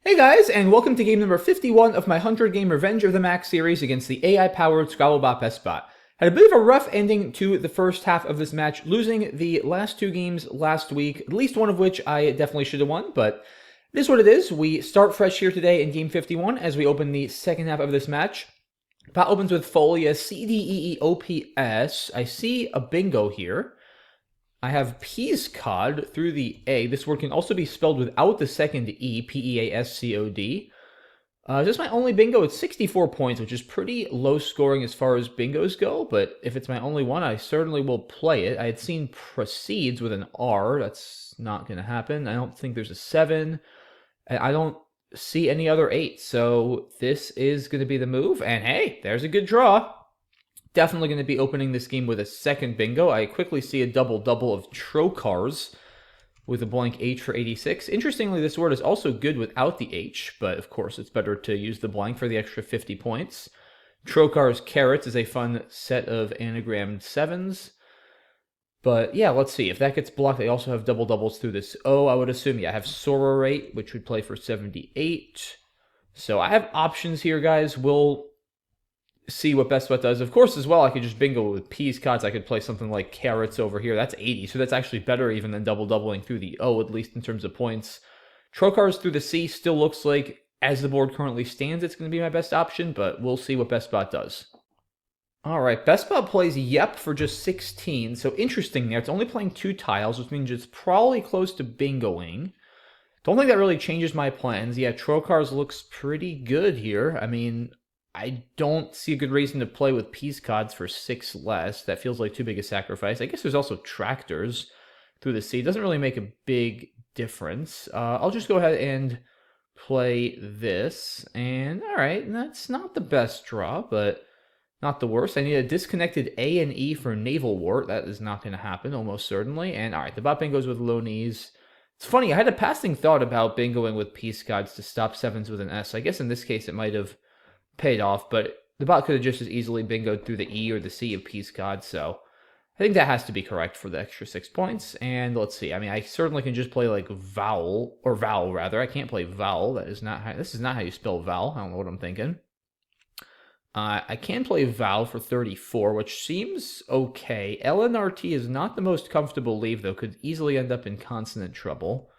Hey guys, and welcome to game number 51 of my 100-game Revenge of the Mack series against the AI-powered Scrabble bot BestBot. Had a bit of a rough ending to the first half of this match, losing the last two games last week, at least one of which I definitely should have won, but it is what it is. We start fresh here today in game 51 as we open the second half of this match. Bot opens with Folia, C, D, E, E, O, P, S. I see a bingo here. I have Peascod through the A. This word can also be spelled without the second E, P-E-A-S-C-O-D. This is my only bingo. It's 64 points, which is pretty low scoring as far as bingos go, but if it's my only one, I certainly will play it. I had seen proceeds with an R. That's not going to happen. I don't think there's a 7. I don't see any other 8, so this is going to be the move, and hey, there's a good draw. Definitely going to be opening this game with a second bingo. I quickly see a double-double of Trocars with a blank H for 86. Interestingly, this word is also good without the H, but of course it's better to use the blank for the extra 50 points. Trocars Carrots is a fun set of anagrammed 7s. But yeah, let's see. If that gets blocked, I also have double-doubles through this O, I would assume. Yeah, I have Sororate, which would play for 78. So I have options here, guys. We'll see what BestBot does. Of course, as well, I could just bingo with Peascods. I could play something like Carrots over here. That's 80, so that's actually better even than double-doubling through the O, at least in terms of points. Trocars through the C still looks like, as the board currently stands, it's going to be my best option, but we'll see what BestBot does. All right, BestBot plays Yep for just 16, so interesting there. It's only playing 2 tiles, which means it's probably close to bingoing. Don't think that really changes my plans. Yeah, Trocars looks pretty good here. I mean, I don't see a good reason to play with Peascods for 6 less. That feels like too big a sacrifice. I guess there's also Tractors through the sea. It doesn't really make a big difference. I'll just go ahead and play this. And all right, that's not the best draw, but not the worst. I need a disconnected A and E for Naval Wart. That is not going to happen, almost certainly. And all right, the bot bingoes with low knees. It's funny, I had a passing thought about bingoing with Peascods to stop 7s with an S. I guess in this case it might have paid off, but the bot could have just as easily bingoed through the E or the C of Peascod, so I think that has to be correct for the extra 6 points. And let's see, I mean, I certainly can just play like Vowel, or Vowel rather. I can't play Vowel. That is not how, this is not how you spell Vowel. I don't know what I'm thinking. I can play Vow for 34, which seems okay. LNRT is not the most comfortable leave, though. Could easily end up in consonant trouble.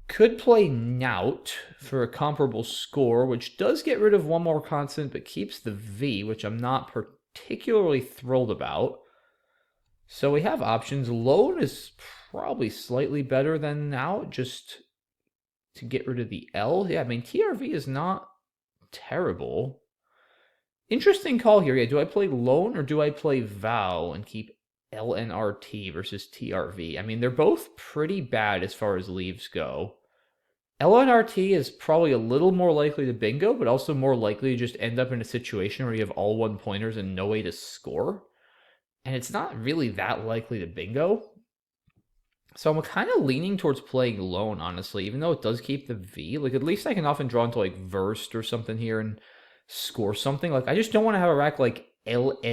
Could play Nout for a comparable score, which does get rid of one more consonant, but keeps the V, which I'm not particularly thrilled about. So we have options. Loan is probably slightly better than Nout, just to get rid of the L. Yeah, I mean, TRV is not terrible. Interesting call here. Yeah, do I play Loan or do I play Vow and keep LNRT versus TRV? I mean, they're both pretty bad as far as leaves go. LNRT is probably a little more likely to bingo, but also more likely to just end up in a situation where you have all 1-pointers and no way to score. And it's not really that likely to bingo. So I'm kind of leaning towards playing Loan, honestly, even though it does keep the V. Like, at least I can often draw into, like, Versed or something here and score something. Like, I just don't want to have a rack like LNNIORT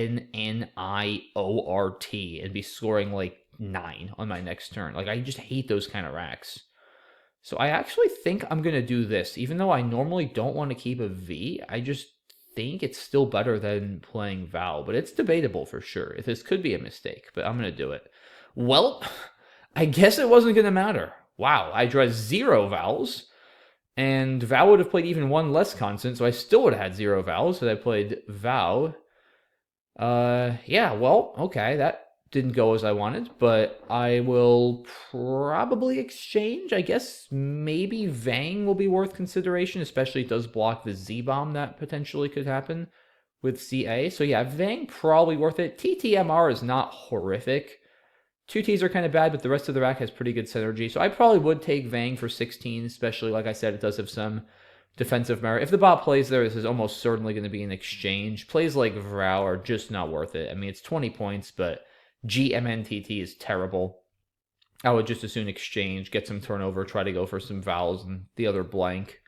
and be scoring, like, 9 on my next turn. Like, I just hate those kind of racks. So I actually think I'm going to do this. Even though I normally don't want to keep a V, I just think it's still better than playing Vow. But it's debatable for sure. If this could be a mistake, but I'm going to do it. Well, I guess it wasn't going to matter. Wow, I drew 0 vowels. And Vow would have played even 1 less consonant, so I still would have had 0 vowels. So I played Vow. Yeah, well, okay, that didn't go as I wanted, but I will probably exchange. I guess maybe Vang will be worth consideration, especially it does block the Z-bomb that potentially could happen with CA. So yeah, Vang probably worth it. TTMR is not horrific. 2 Ts are kind of bad, but the rest of the rack has pretty good synergy. So I probably would take Vang for 16, especially, like I said, it does have some defensive merit. If the bot plays there, this is almost certainly going to be an exchange. Plays like Vrau are just not worth it. I mean, it's 20 points, but GMNTT is terrible. I would just as soon exchange, get some turnover, try to go for some vowels and the other blank.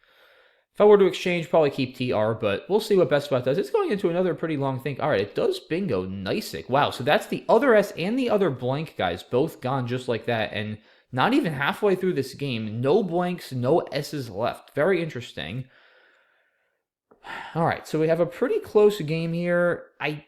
If I were to exchange, probably keep TR, but we'll see what BestBot does. It's going into another pretty long thing. All right, it does bingo. Nice. Wow, so that's the other S and the other blank, guys, both gone just like that. And Not even halfway through this game. No blanks, no S's left. Very interesting. All right, so we have a pretty close game here. I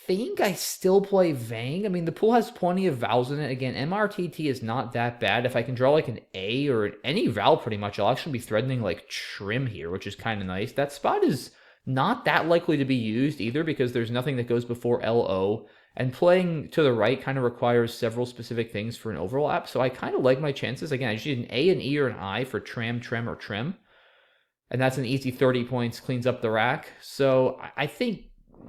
think I still play Vang. I mean, the pool has plenty of vowels in it. Again, MRTT is not that bad. If I can draw like an A or any vowel pretty much, I'll actually be threatening like trim here, which is kind of nice. That spot is not that likely to be used either because there's nothing that goes before LO. And playing to the right kind of requires several specific things for an overlap. So I kind of like my chances. Again, I just need an A, an E, or an I for tram, trem, or trim. And that's an easy 30 points, cleans up the rack. So I think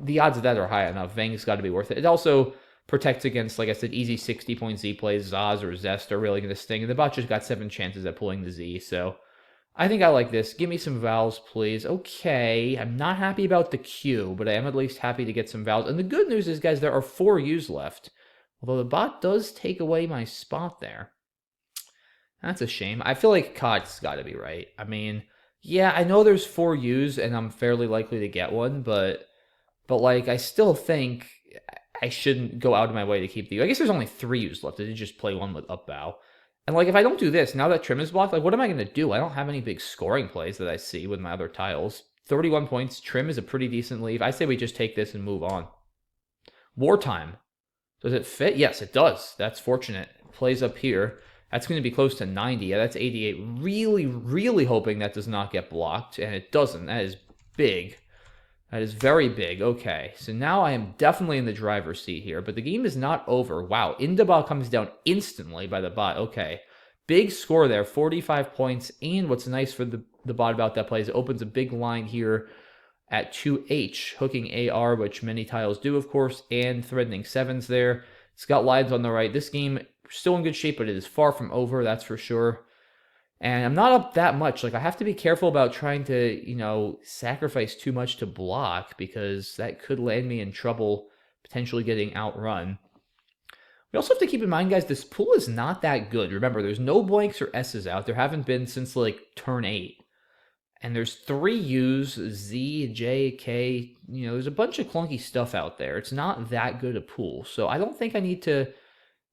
the odds of that are high enough. Vang's got to be worth it. It also protects against, like I said, easy 60-point Z plays. Zaz or Zest are really going to sting. And the bot just got 7 chances at pulling the Z. So I think I like this. Give me some vowels, please. Okay, I'm not happy about the Q, but I am at least happy to get some vowels. And the good news is, guys, there are 4 U's left. Although the bot does take away my spot there. That's a shame. I feel like Cot's got to be right. I mean, yeah, I know there's 4 U's, and I'm fairly likely to get one, but like, I still think I shouldn't go out of my way to keep the U. I guess there's only 3 U's left. I did just play one with up bow. And, like, if I don't do this, now that trim is blocked, like, what am I going to do? I don't have any big scoring plays that I see with my other tiles. 31 points. Trim is a pretty decent leave. I say we just take this and move on. Wartime. Does it fit? Yes, it does. That's fortunate. Plays up here. That's going to be close to 90. Yeah, that's 88. Really, really hoping that does not get blocked, and it doesn't. That is big. That is very big. Okay, so now I am definitely in the driver's seat here, but the game is not over. Wow, Indabal comes down instantly by the bot. Okay, big score there, 45 points, and what's nice for the bot about that play is it opens a big line here at 2H, hooking AR, which many tiles do, of course, and threatening 7s there. It's got lines on the right. This game still in good shape, but it is far from over, that's for sure. And I'm not up that much. Like, I have to be careful about trying to, sacrifice too much to block because that could land me in trouble, potentially getting outrun. We also have to keep in mind, guys, this pool is not that good. Remember, there's no blanks or S's out. There haven't been since, like, turn 8. And there's 3 U's, Z, J, K. There's a bunch of clunky stuff out there. It's not that good a pool. So I don't think I need to...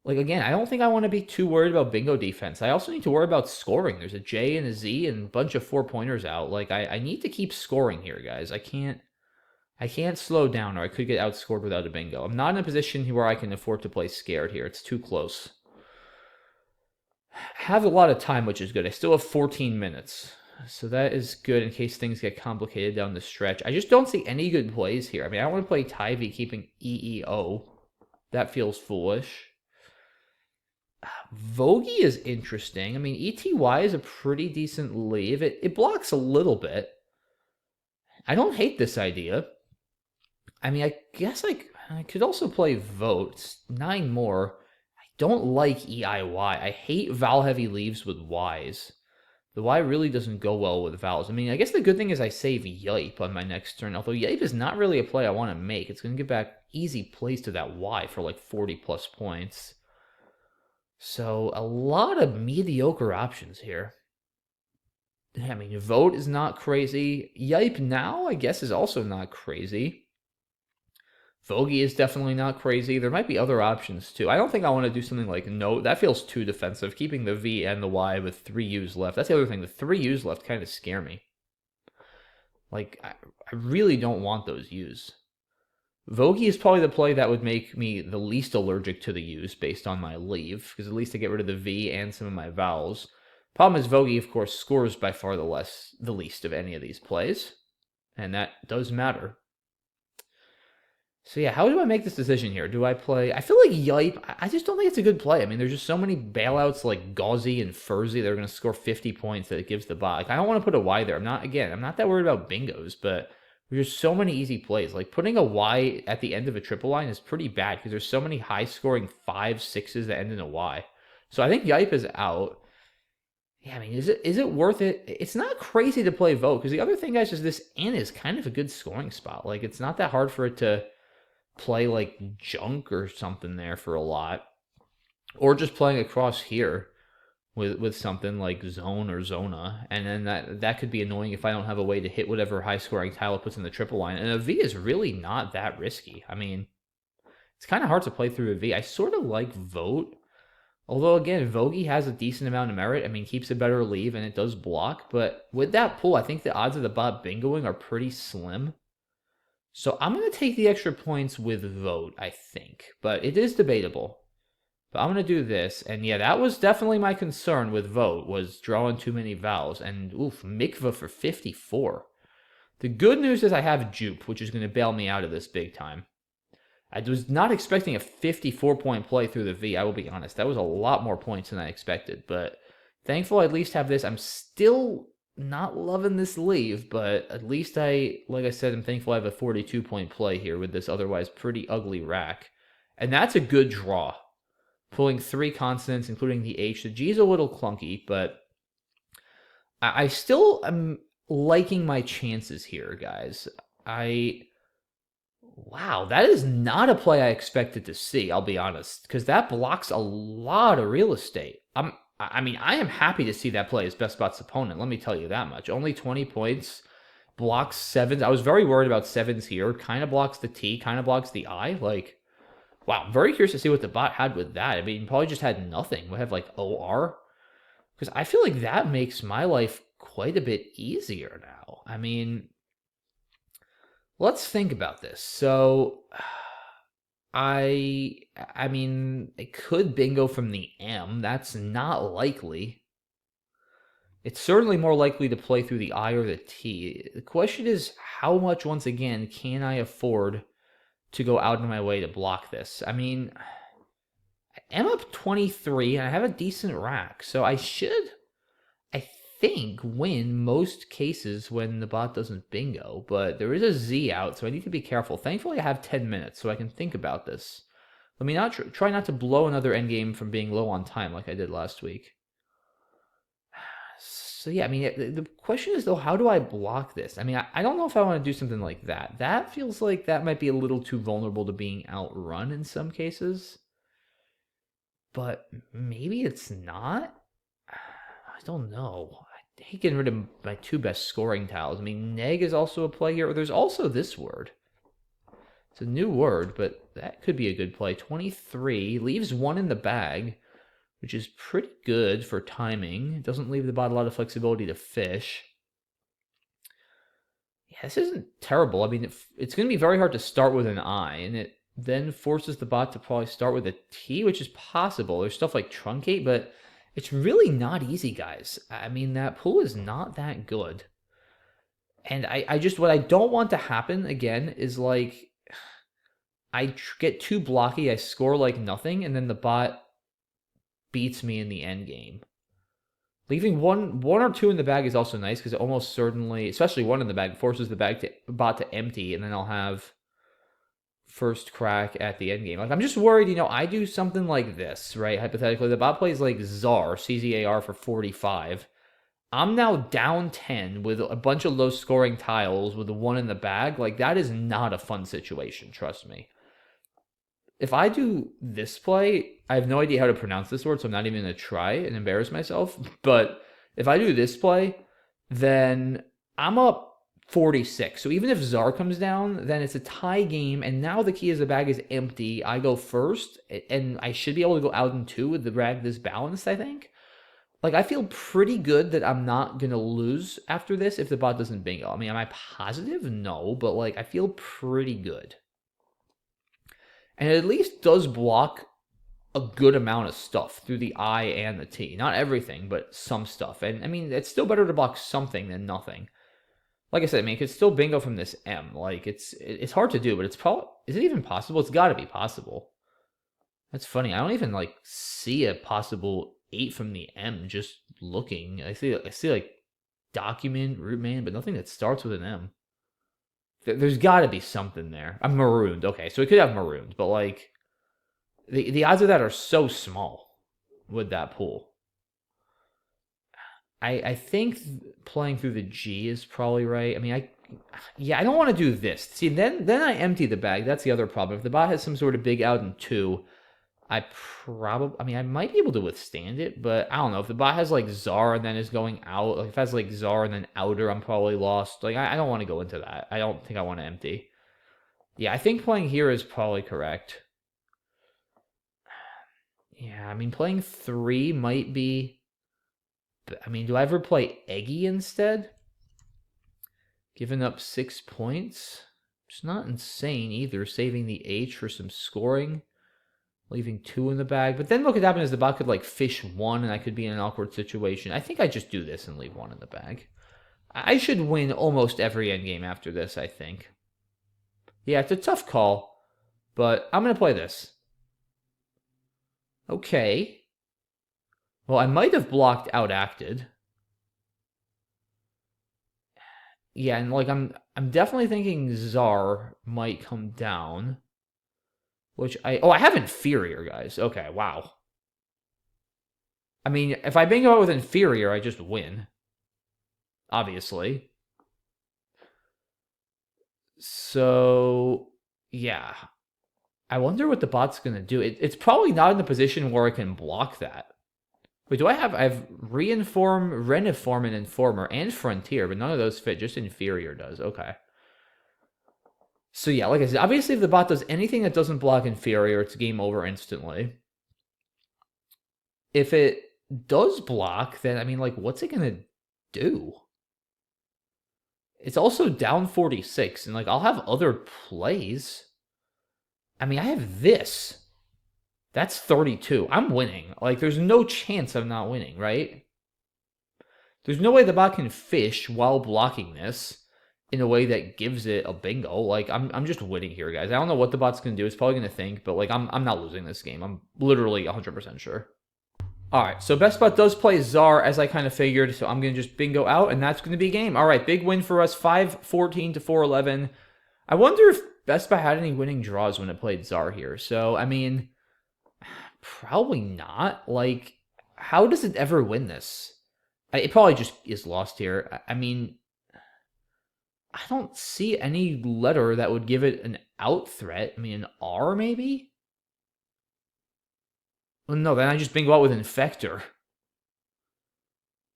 Like, again, I don't think I want to be too worried about bingo defense. I also need to worry about scoring. There's a J and a Z and a bunch of 4-pointers out. Like, I need to keep scoring here, guys. I can't slow down or I could get outscored without a bingo. I'm not in a position where I can afford to play scared here. It's too close. I have a lot of time, which is good. I still have 14 minutes. So that is good in case things get complicated down the stretch. I just don't see any good plays here. I mean, I don't want to play Tyvee keeping EEO. That feels foolish. Vogie is interesting. I mean, ETY is a pretty decent leave. It blocks a little bit. I don't hate this idea. I mean, I guess I could also play Vote. It's 9 more. I don't like EIY. I hate vowel-heavy leaves with Ys. The Y really doesn't go well with vowels. I mean, I guess the good thing is I save Yipe on my next turn, although Yipe is not really a play I want to make. It's going to get back easy plays to that Y for like 40-plus points. So, a lot of mediocre options here. I mean, Vote is not crazy. Yipe now, I guess, is also not crazy. Vogie is definitely not crazy. There might be other options, too. I don't think I want to do something like Note. That feels too defensive. Keeping the V and the Y with 3 U's left. That's the other thing. The 3 U's left kind of scare me. Like, I really don't want those U's. Vogie is probably the play that would make me the least allergic to the U's based on my leave, because at least I get rid of the V and some of my vowels. Problem is, Vogie, of course, scores by far the least of any of these plays, and that does matter. So yeah, how do I make this decision here? Do I play... I feel like Yipe, I just don't think it's a good play. I mean, there's just so many bailouts like Gauzy and Furzy that are going to score 50 points that it gives the bot. Like, I don't want to put a Y there. I'm not that worried about bingos, but... There's just so many easy plays. Like, putting a Y at the end of a triple line is pretty bad because there's so many high-scoring 5s, 6s that end in a Y. So I think Yipe is out. Yeah, I mean, is it worth it? It's not crazy to play Vote because the other thing, guys, is this N is kind of a good scoring spot. Like, it's not that hard for it to play, like, Junk or something there for a lot. Or just playing across here with something like Zone or Zona, and then that could be annoying if I don't have a way to hit whatever high-scoring tile it puts in the triple line. And a V is really not that risky. I mean, it's kind of hard to play through a V. I sort of like Vote, Although, again, Vogie has a decent amount of merit. I mean, keeps a better leave, and it does block. But with that pull, I think the odds of the bot bingoing are pretty slim. So I'm going to take the extra points with Vote, I think. But it is debatable. But I'm going to do this. And yeah, that was definitely my concern with Vote, was drawing too many vowels. And oof, Mikva for 54. The good news is I have Jupe, which is going to bail me out of this big time. I was not expecting a 54-point play through the V, I will be honest. That was a lot more points than I expected. But thankful I at least have this. I'm still not loving this leave, but at least like I said, I'm thankful I have a 42-point play here with this otherwise pretty ugly rack. And that's a good draw. Pulling 3 consonants, including the H. The G is a little clunky, but I still am liking my chances here, guys. Wow, that is not a play I expected to see, I'll be honest, because that blocks a lot of real estate. I mean, I am happy to see that play as BestBot's opponent, let me tell you that much. Only 20 points, blocks 7s. I was very worried about 7s here. Kind of blocks the T, kind of blocks the I. Like, wow, I'm very curious to see what the bot had with that. I mean, probably just had nothing. We have, like, OR. Because I feel like that makes my life quite a bit easier now. I mean, let's think about this. So, I mean, it could bingo from the M. That's not likely. It's certainly more likely to play through the I or the T. The question is, how much, once again, can I afford to go out of my way to block this? I mean, I'm up 23, and I have a decent rack, so I should, I think, win most cases when the bot doesn't bingo, but there is a Z out, so I need to be careful. Thankfully, I have 10 minutes, so I can think about this. Let me not try not to blow another endgame from being low on time like I did last week. So yeah, I mean, the question is, though, how do I block this? I mean, I don't know if I want to do something like that. That feels like that might be a little too vulnerable to being outrun in some cases. But maybe it's not? I don't know. I hate getting rid of my 2 best scoring tiles. I mean, neg is also a play here. There's also this word. It's a new word, but that could be a good play. 23 leaves 1 in the bag, which is pretty good for timing. It doesn't leave the bot a lot of flexibility to fish. Yeah, this isn't terrible. I mean, it's going to be very hard to start with an I, and it then forces the bot to probably start with a T, which is possible. There's stuff like truncate, but it's really not easy, guys. I mean, that pool is not that good. And I just, what I don't want to happen, again, is like, I get too blocky, I score like nothing, and then the bot beats me in the end game. Leaving one or 2 in the bag is also nice, because it almost certainly, especially 1 in the bag, forces the bot to empty, and then I'll have first crack at the end game. Like, I'm just worried, I do something like this, right? Hypothetically, the bot plays like Czar, CZAR for 45. I'm now down 10 with a bunch of low-scoring tiles with the 1 in the bag. Like, that is not a fun situation, trust me. If I do this play, I have no idea how to pronounce this word, so I'm not even going to try and embarrass myself. But if I do this play, then I'm up 46. So even if Czar comes down, then it's a tie game, and now the key is the bag is empty. I go first, and I should be able to go out in 2 with the bag this balanced, I think. Like, I feel pretty good that I'm not going to lose after this if the bot doesn't bingo. I mean, am I positive? No, but, like, I feel pretty good. And it at least does block a good amount of stuff through the I and the T. Not everything, but some stuff. And, I mean, it's still better to block something than nothing. Like I said, I mean, it could still bingo from this M. Like, it's hard to do, but it's probably... Is it even possible? It's got to be possible. That's funny. I don't even, like, see a possible 8 from the M just looking. I see like, document, root man, but nothing that starts with an M. There's got to be something there. I'm marooned. Okay, so we could have marooned, but, like, the odds of that are so small with that pool. I think playing through the G is probably right. I mean, I don't want to do this. See, then I empty the bag. That's the other problem. If the bot has some sort of big out in 2, I might be able to withstand it, but I don't know. If the bot has, like, Czar and then is going out, like, if it has, like, Czar and then outer, I'm probably lost. Like, I don't want to go into that. I don't think I want to empty. Yeah, I think playing here is probably correct. Yeah, I mean, playing 3 might be... I mean, do I ever play Eggy instead? Giving up 6 points? It's not insane either, saving the H for some scoring. Leaving 2 in the bag. But then what could happen is the bot could, like, fish 1, and I could be in an awkward situation. I think I just do this and leave 1 in the bag. I should win almost every endgame after this, I think. Yeah, it's a tough call, but I'm going to play this. Okay. Well, I might have blocked outacted. Yeah, and like I'm definitely thinking Czar might come down. Which I have inferior, guys. Okay, wow. I mean, if I bingo out with inferior, I just win. Obviously. So, yeah. I wonder what the bot's going to do. It's probably not in the position where I can block that. Wait, I have Reinform, Reniform, and Informer, and Frontier, but none of those fit. Just Inferior does. Okay. So yeah, like I said, obviously if the bot does anything that doesn't block Inferior, it's game over instantly. If it does block, then, I mean, like, what's it going to do? It's also down 46, and, like, I'll have other plays. I mean, I have this. That's 32. I'm winning. Like, there's no chance I'm not winning, right? There's no way the bot can fish while blocking this in a way that gives it a bingo. Like, I'm just winning here, guys. I don't know what the bot's going to do. It's probably going to think, but, like, I'm not losing this game. I'm literally 100% sure. All right, so BestBot does play Czar, as I kind of figured, so I'm going to just bingo out, and that's going to be a game. All right, big win for us, 5-14 to 4-11. I wonder if BestBot had any winning draws when it played Czar here. So, I mean, probably not. Like, how does it ever win this? It probably just is lost here. I mean, I don't see any letter that would give it an out threat. I mean, an R maybe? Well, no, then I just bingo out with Infector.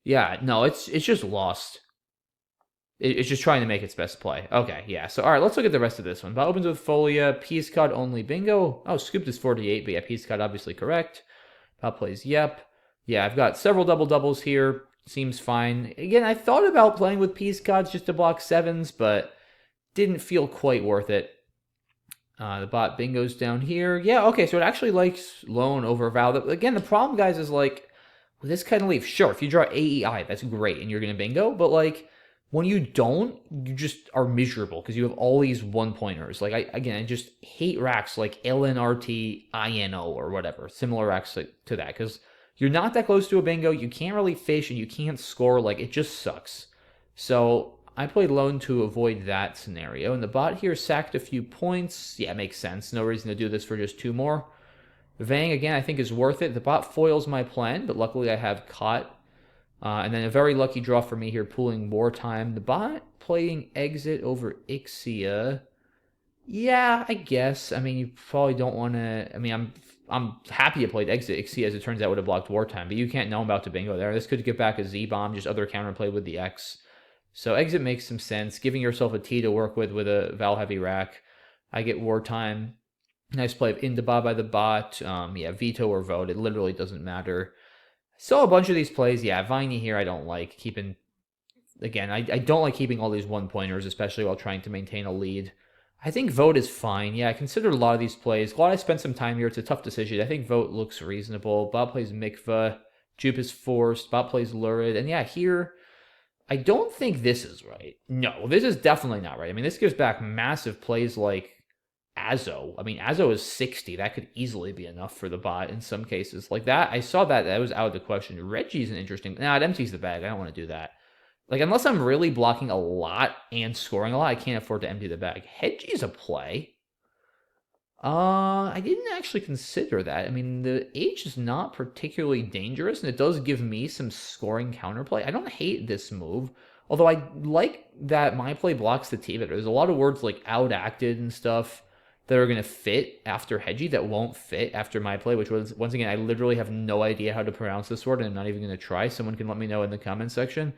Yeah, no, it's just lost. It's just trying to make its best play. Okay, yeah. So, all right, let's look at the rest of this one. Bot opens with Folia. Peace card only. Bingo. Oh, scooped is 48, but yeah, peace card obviously correct. Bot plays Yep. Yeah, I've got several doubles here. Seems fine. Again, I thought about playing with peace cards just to block 7s, but didn't feel quite worth it. The bot bingo's down here. Yeah, okay, so it actually likes Lone over Val. Again, the problem, guys, is like, with this kind of leaf, sure, if you draw AEI, that's great, and you're going to bingo, but like, when you don't, you just are miserable because you have all these one-pointers. Like, I just hate racks like LNRT, INO, or whatever, similar racks to that, because you're not that close to a bingo, you can't really fish, and you can't score, like, it just sucks. So, I played Lone to avoid that scenario, and the bot here sacked a few points. Yeah, makes sense. No reason to do this for just 2 more. Vang, again, I think is worth it. The bot foils my plan, but luckily I have caught. And then a very lucky draw for me here, pooling Wartime. The bot playing Exit over Ixia. Yeah, I guess. I mean, you probably don't want to... I mean, I'm happy I played Exit. Ixia, as it turns out, would have blocked Wartime, but you can't know about to bingo there. This could get back a Z-bomb, just other counterplay with the X. So Exit makes some sense. Giving yourself a T to work with a Val Heavy rack. I get Wartime. Nice play of Indaba by the bot. Yeah, veto or vote. It literally doesn't matter. Saw a bunch of these plays. Yeah, Viney here I don't like. Keeping... Again, I don't like keeping all these one-pointers, especially while trying to maintain a lead. I think vote is fine. Yeah, I considered a lot of these plays. Glad I spent some time here. It's a tough decision. I think vote looks reasonable. Bob plays Mikva. Jupe is forced. Bob plays Lurid. And yeah, here... I don't think this is right. No, this is definitely not right. I mean, this gives back massive plays like Azo. I mean, Azo is 60. That could easily be enough for the bot in some cases. Like that, I saw that. That was out of the question. Reggie's an interesting... Nah, it empties the bag. I don't want to do that. Like, unless I'm really blocking a lot and scoring a lot, I can't afford to empty the bag. Hedgie's a play. I didn't actually consider that. I mean, the H is not particularly dangerous, and it does give me some scoring counterplay. I don't hate this move, although I like that my play blocks the T, but there's a lot of words like outacted and stuff that are going to fit after Hedgie that won't fit after my play, which was, once again, I literally have no idea how to pronounce this word, and I'm not even going to try. Someone can let me know in the comment section.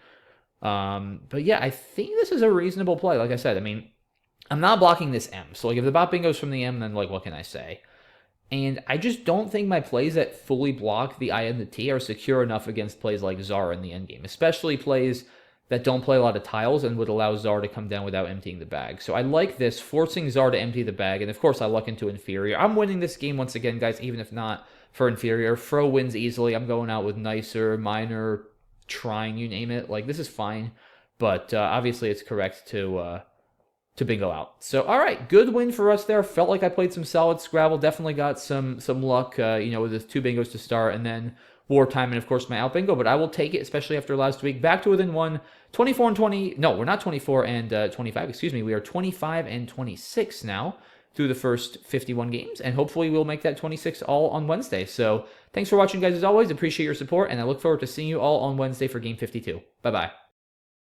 But yeah, I think this is a reasonable play. Like I said, I mean, I'm not blocking this M. So, like, if the bot bingos from the M, then, like, what can I say? And I just don't think my plays that fully block the I and the T are secure enough against plays like Czar in the endgame, especially plays that don't play a lot of tiles and would allow Czar to come down without emptying the bag. So I like this, forcing Czar to empty the bag, and of course I luck into Inferior. I'm winning this game once again, guys, even if not for Inferior. Fro wins easily. I'm going out with Nicer, Minor, Trine, you name it. Like, this is fine, but obviously it's correct to bingo out. So, all right, good win for us there. Felt like I played some solid Scrabble. Definitely got some luck, with the 2 bingos to start, and then wartime, and of course my out bingo. But I will take it, especially after last week. Back to within 1, 24 and 20. No, we're not 24 and 25. Excuse me. We are 25 and 26 now through the first 51 games, and hopefully we'll make that 26 all on Wednesday. So thanks for watching, guys. As always, appreciate your support, and I look forward to seeing you all on Wednesday for game 52. Bye bye.